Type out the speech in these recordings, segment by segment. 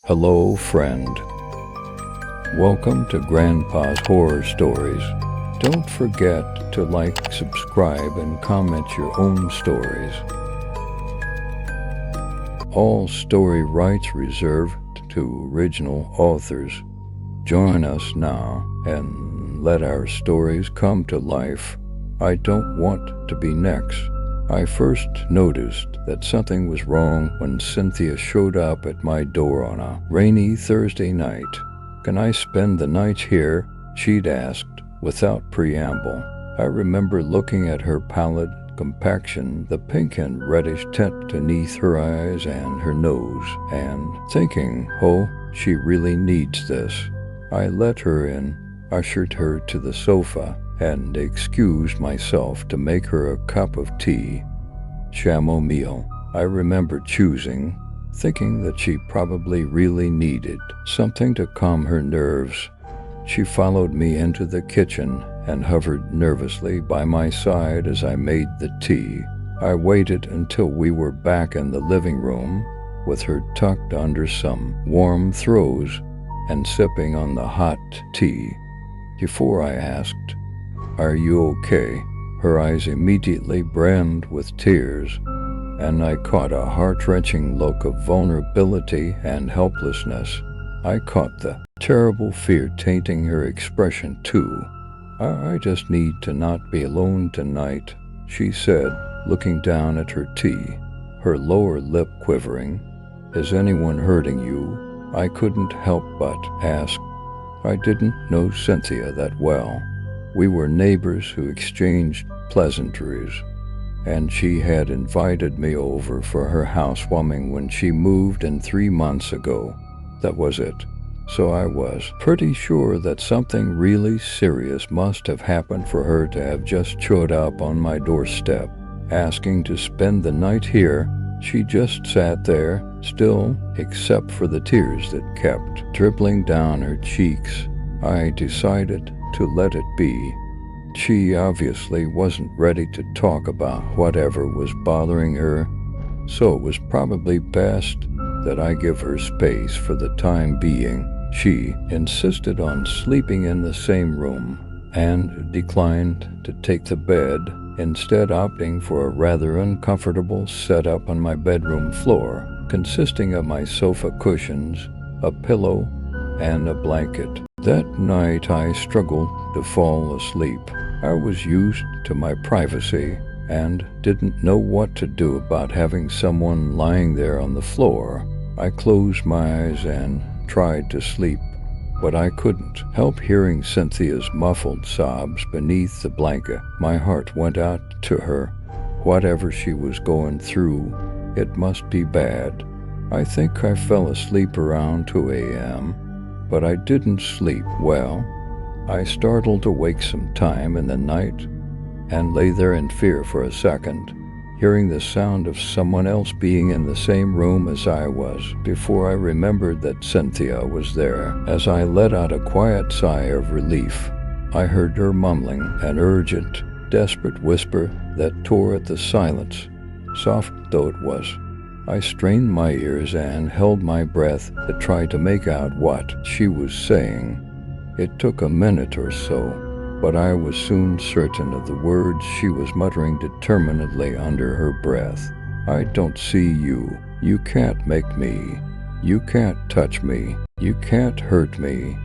Hello, friend. Welcome to Grandpa's Horror Stories. Don't forget to like, subscribe, and comment your own stories. All story rights reserved to original authors. Join us now and let our stories come to life. I don't want to be next. I first noticed that something was wrong when Cynthia showed up at my door on a rainy Thursday night. "Can I spend the night here?" she'd asked without preamble. I remember looking at her pallid complexion, the pink and reddish tint beneath her eyes and her nose, and thinking, oh, she really needs this. I let her in, ushered her to the sofa, and excused myself to make her a cup of tea. Chamomile, I remember choosing, thinking that she probably really needed something to calm her nerves. She followed me into the kitchen and hovered nervously by my side as I made the tea. I waited until we were back in the living room, with her tucked under some warm throws and sipping on the hot tea, before I asked, "Are you okay?" Her eyes immediately brimmed with tears, and I caught a heart-wrenching look of vulnerability and helplessness. I caught the terrible fear tainting her expression too. I just need to not be alone tonight," she said, looking down at her tea, her lower lip quivering. "Is anyone hurting you?" I couldn't help but ask. I didn't know Cynthia that well. We were neighbors who exchanged pleasantries, and she had invited me over for her housewarming when she moved in 3 months ago. That was it. So I was pretty sure that something really serious must have happened for her to have just showed up on my doorstep, asking to spend the night here. She just sat there, still, except for the tears that kept dribbling down her cheeks. I decided to let it be. She obviously wasn't ready to talk about whatever was bothering her, so it was probably best that I give her space for the time being. She insisted on sleeping in the same room and declined to take the bed, instead opting for a rather uncomfortable setup on my bedroom floor, consisting of my sofa cushions, a pillow, and a blanket. That night I struggled to fall asleep. I was used to my privacy and didn't know what to do about having someone lying there on the floor. I closed my eyes and tried to sleep, but I couldn't help hearing Cynthia's muffled sobs beneath the blanket. My heart went out to her. Whatever she was going through, it must be bad. I think I fell asleep around 2 a.m., but I didn't sleep well. I startled awake sometime in the night and lay there in fear for a second, hearing the sound of someone else being in the same room as I was, before I remembered that Cynthia was there. As I let out a quiet sigh of relief, I heard her mumbling an urgent, desperate whisper that tore at the silence, soft though it was. I strained my ears and held my breath to try to make out what she was saying. It took a minute or so, but I was soon certain of the words she was muttering determinedly under her breath. "I don't see you. You can't make me. You can't touch me. You can't hurt me."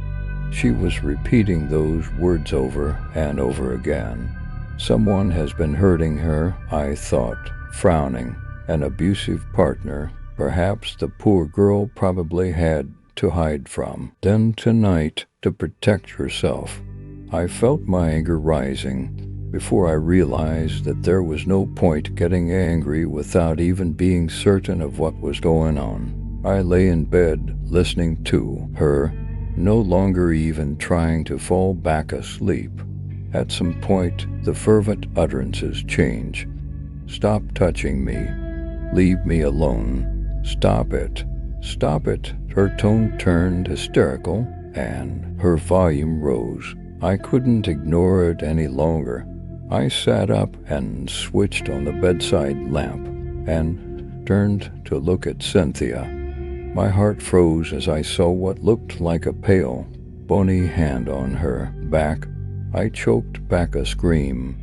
She was repeating those words over and over again. Someone has been hurting her, I thought, frowning. An abusive partner, perhaps the poor girl probably had to hide from. Then tonight, to protect herself, I felt my anger rising before I realized that there was no point getting angry without even being certain of what was going on. I lay in bed listening to her, no longer even trying to fall back asleep. At some point, the fervent utterances change. "Stop touching me. Leave me alone. Stop it. Stop it." Her tone turned hysterical, and her volume rose. I couldn't ignore it any longer. I sat up and switched on the bedside lamp and turned to look at Cynthia. My heart froze as I saw what looked like a pale, bony hand on her back. I choked back a scream,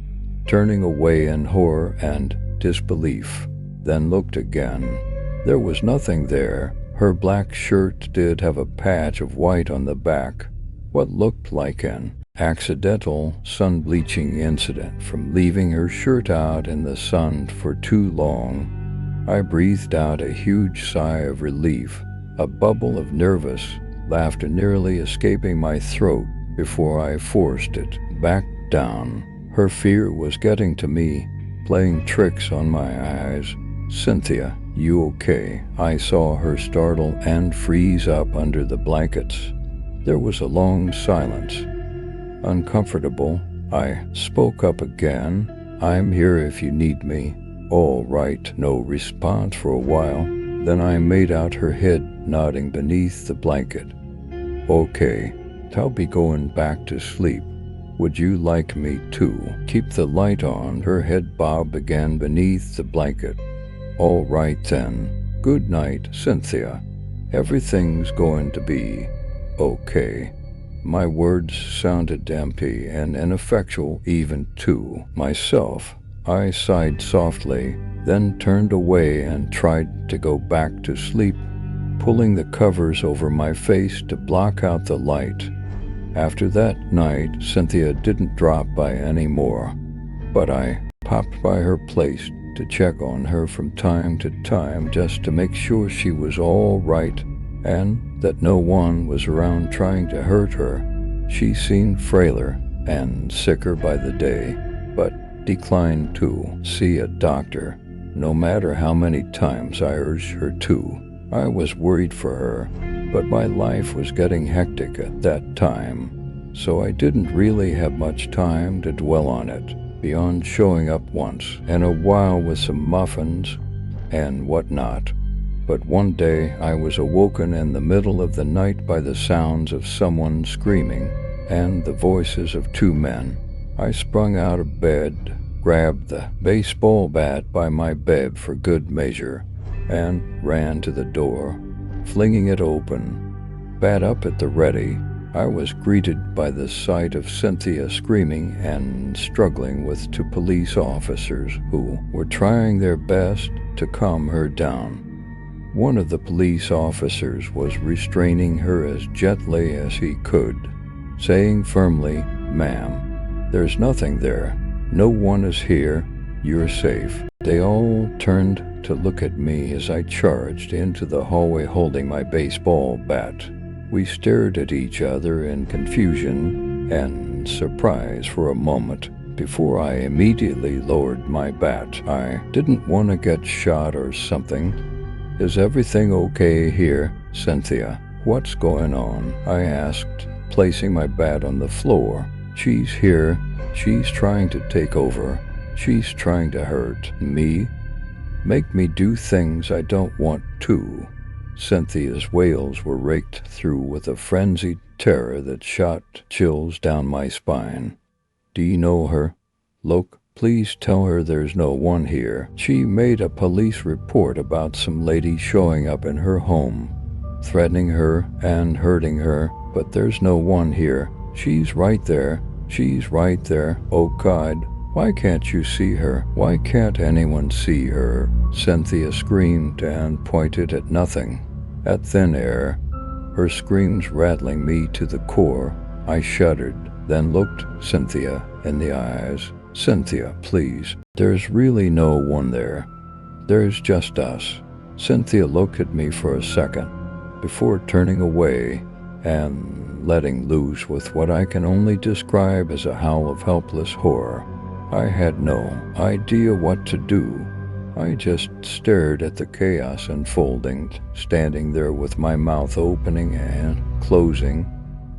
turning away in horror and disbelief, then looked again. There was nothing there. Her black shirt did have a patch of white on the back, what looked like an accidental sun-bleaching incident from leaving her shirt out in the sun for too long. I breathed out a huge sigh of relief, a bubble of nervous laughter nearly escaping my throat before I forced it back down. Her fear was getting to me, playing tricks on my eyes. "Cynthia, you okay?" I saw her startle and freeze up under the blankets. There was a long silence. Uncomfortable, I spoke up again. "I'm here if you need me." "All right." No response for a while. Then I made out her head nodding beneath the blanket. "Okay, I'll be going back to sleep. Would you like me to keep the light on?" Her head bobbed again beneath the blanket. "All right then. Good night, Cynthia. Everything's going to be okay." My words sounded empty and ineffectual even to myself. I sighed softly, then turned away and tried to go back to sleep, pulling the covers over my face to block out the light. After that night, Cynthia didn't drop by anymore, but I popped by her place to check on her from time to time just to make sure she was all right and that no one was around trying to hurt her. She seemed frailer and sicker by the day, but declined to see a doctor, no matter how many times I urged her to. I was worried for her, but my life was getting hectic at that time, so I didn't really have much time to dwell on it, beyond showing up once in a while with some muffins and whatnot. But one day I was awoken in the middle of the night by the sounds of someone screaming and the voices of two men. I sprung out of bed, grabbed the baseball bat by my bed for good measure, and ran to the door, flinging it open. Bat up at the ready, I was greeted by the sight of Cynthia screaming and struggling with two police officers who were trying their best to calm her down. One of the police officers was restraining her as gently as he could, saying firmly, "Ma'am, there's nothing there. No one is here. You're safe." They all turned to look at me as I charged into the hallway holding my baseball bat. We stared at each other in confusion and surprise for a moment before I immediately lowered my bat. I didn't want to get shot or something. "Is everything okay here, Cynthia? What's going on?" I asked, placing my bat on the floor. "She's here. She's trying to take over. She's trying to hurt me. Make me do things I don't want to." Cynthia's wails were raked through with a frenzied terror that shot chills down my spine. "Do you know her? Look, please tell her there's no one here. She made a police report about some lady showing up in her home, threatening her and hurting her, but there's no one here. She's right there. She's right there. Oh God, why can't you see her? Why can't anyone see her?" Cynthia screamed and pointed at nothing, at thin air, her screams rattling me to the core. I shuddered, then looked Cynthia in the eyes. "Cynthia, please. There's really no one there. There's just us." Cynthia looked at me for a second, before turning away and letting loose with what I can only describe as a howl of helpless horror. I had no idea what to do. I just stared at the chaos unfolding, standing there with my mouth opening and closing,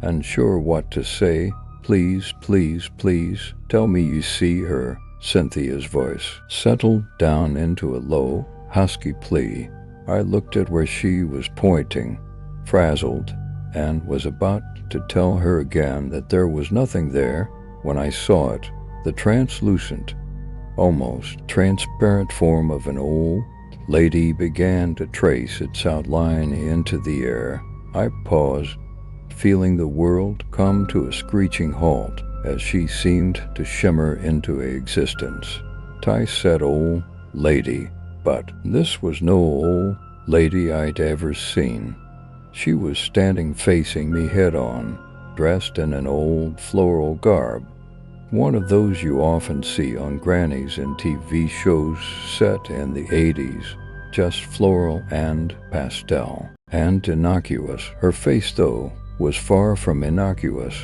unsure what to say. "Please, please, please, tell me you see her." Cynthia's voice settled down into a low, husky plea. I looked at where she was pointing, frazzled, and was about to tell her again that there was nothing there when I saw it, the translucent, almost transparent form of an old, lady began to trace its outline into the air. I paused, feeling the world come to a screeching halt as she seemed to shimmer into existence. I said old lady, but this was no old lady I'd ever seen. She was standing facing me head-on, dressed in an old floral garb, one of those you often see on grannies in TV shows set in the 80s, just floral and pastel, and innocuous. Her face, though, was far from innocuous.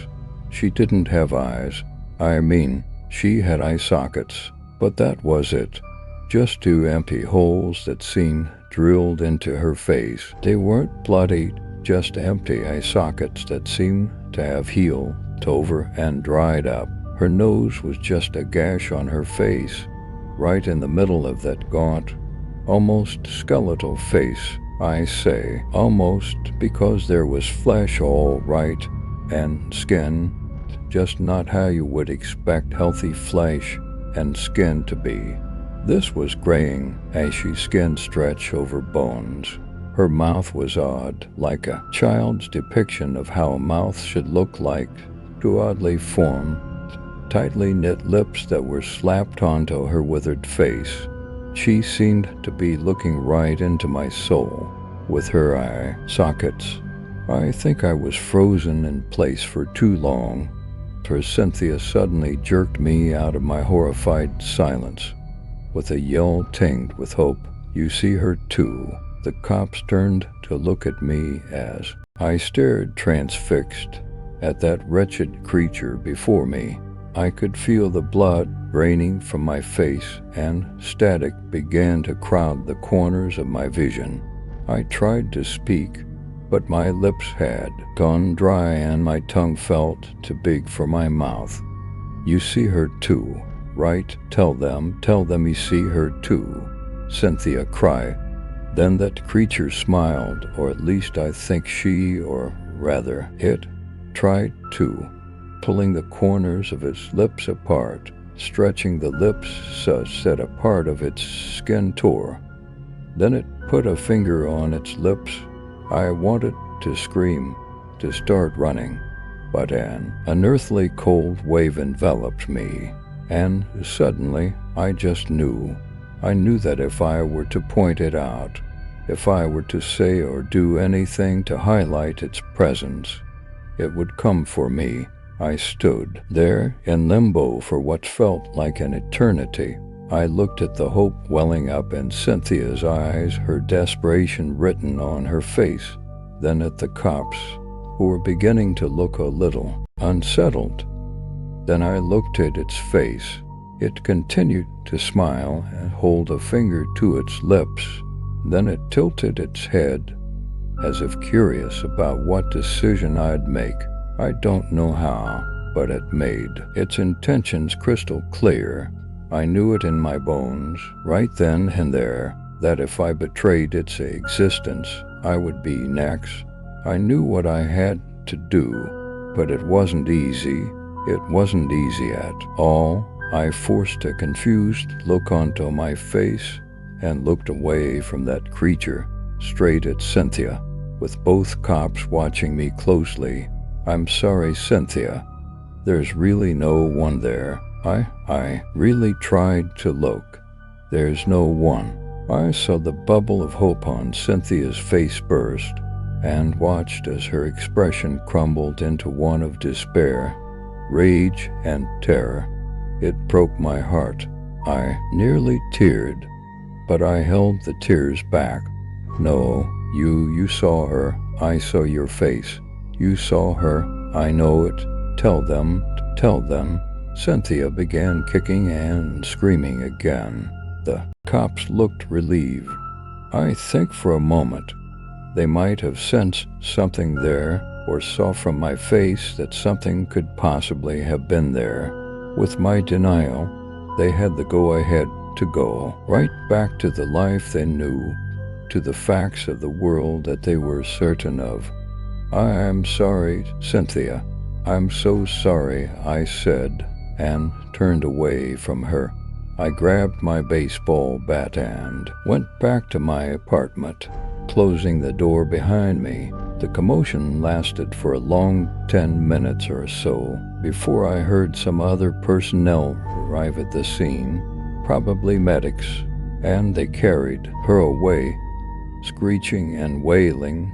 She didn't have eyes. I mean, she had eye sockets, but that was it. Just two empty holes that seemed drilled into her face. They weren't bloody, just empty eye sockets that seemed to have healed over and dried up. Her nose was just a gash on her face, right in the middle of that gaunt, almost skeletal face. I say almost because there was flesh all right and skin, just not how you would expect healthy flesh and skin to be. This was graying, ashy skin stretched over bones. Her mouth was odd, like a child's depiction of how a mouth should look like, too oddly formed, tightly knit lips that were slapped onto her withered face. She seemed to be looking right into my soul with her eye sockets. I think I was frozen in place for too long, for Cynthia suddenly jerked me out of my horrified silence with a yell tinged with hope. You see her too. The cops turned to look at me as I stared transfixed at that wretched creature before me. I could feel the blood draining from my face, and static began to crowd the corners of my vision. I tried to speak, but my lips had gone dry and my tongue felt too big for my mouth. You see her too, right? Tell them you see her too, Cynthia cried. Then that creature smiled, or at least I think she, or rather it, tried to, pulling the corners of its lips apart, stretching the lips such that a part of its skin tore. Then it put a finger on its lips. I wanted to scream, to start running, but an unearthly cold wave enveloped me, and suddenly I just knew. I knew that if I were to point it out, if I were to say or do anything to highlight its presence, it would come for me. I stood there in limbo for what felt like an eternity. I looked at the hope welling up in Cynthia's eyes, her desperation written on her face, then at the cops, who were beginning to look a little unsettled. Then I looked at its face. It continued to smile and hold a finger to its lips. Then it tilted its head, as if curious about what decision I'd make. I don't know how, but it made its intentions crystal clear. I knew it in my bones, right then and there, that if I betrayed its existence, I would be next. I knew what I had to do, but it wasn't easy. It wasn't easy at all. I forced a confused look onto my face and looked away from that creature, straight at Cynthia, with both cops watching me closely. I'm sorry, Cynthia. There's really no one there. I really tried to look. There's no one. I saw the bubble of hope on Cynthia's face burst, and watched as her expression crumbled into one of despair, rage, and terror. It broke my heart. I nearly teared, but I held the tears back. No, you saw her. I saw your face. You saw her. I know it. Tell them. Cynthia began kicking and screaming again. The cops looked relieved. I think for a moment they might have sensed something there, or saw from my face that something could possibly have been there. With my denial, they had the go-ahead to go right back to the life they knew, to the facts of the world that they were certain of. I'm sorry, Cynthia. I'm so sorry, I said, and turned away from her. I grabbed my baseball bat and went back to my apartment, closing the door behind me. The commotion lasted for a long 10 minutes or so before I heard some other personnel arrive at the scene, probably medics, and they carried her away, screeching and wailing,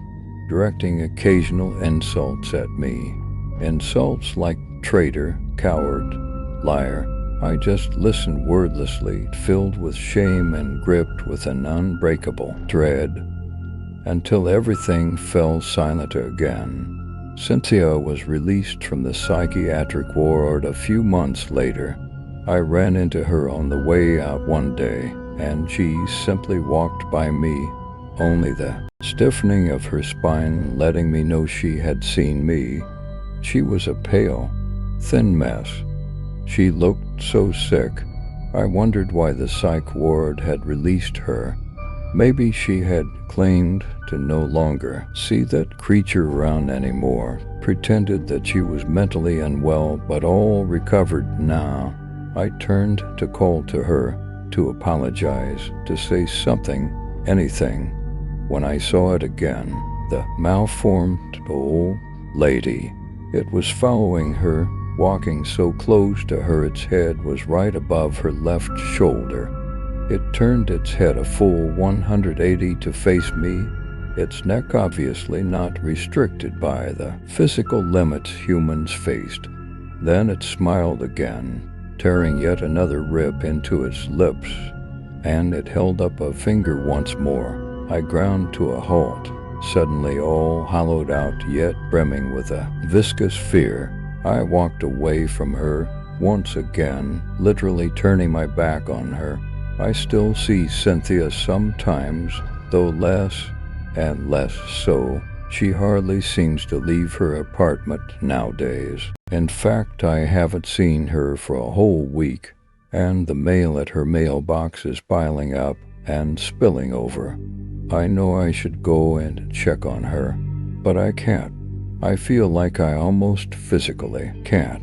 directing occasional insults at me. Insults like traitor, coward, liar. I just listened wordlessly, filled with shame and gripped with an unbreakable dread, until everything fell silent again. Cynthia was released from the psychiatric ward a few months later. I ran into her on the way out one day, and she simply walked by me, only the stiffening of her spine letting me know she had seen me. She was a pale, thin mess. She looked so sick. I wondered why the psych ward had released her. Maybe she had claimed to no longer see that creature around anymore, pretended that she was mentally unwell, but all recovered now. I turned to call to her, to apologize, to say something, anything, when I saw it again, the malformed old lady. It was following her, walking so close to her its head was right above her left shoulder. It turned its head a full 180 to face me, its neck obviously not restricted by the physical limits humans faced. Then it smiled again, tearing yet another rip into its lips, and it held up a finger once more. I ground to a halt, suddenly all hollowed out yet brimming with a viscous fear. I walked away from her once again, literally turning my back on her. I still see Cynthia sometimes, though less and less so. She hardly seems to leave her apartment nowadays. In fact, I haven't seen her for a whole week, and the mail at her mailbox is piling up and spilling over. I know I should go and check on her, but I can't. I feel like I almost physically can't.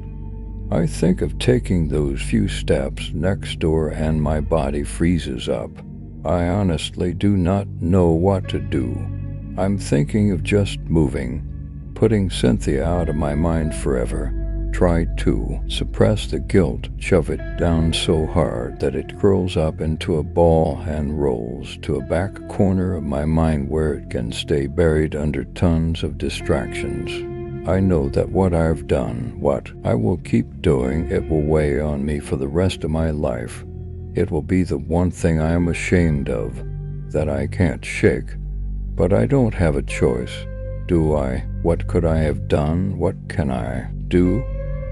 I think of taking those few steps next door and my body freezes up. I honestly do not know what to do. I'm thinking of just moving, putting Cynthia out of my mind forever. Try to suppress the guilt, shove it down so hard that it curls up into a ball and rolls to a back corner of my mind where it can stay buried under tons of distractions. I know that what I've done, what I will keep doing, it will weigh on me for the rest of my life. It will be the one thing I am ashamed of, that I can't shake. But I don't have a choice, do I? What could I have done? What can I do?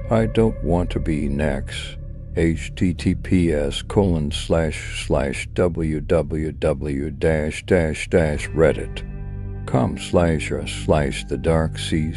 I don't want to be next. https://www-reddit.com//the dark sea/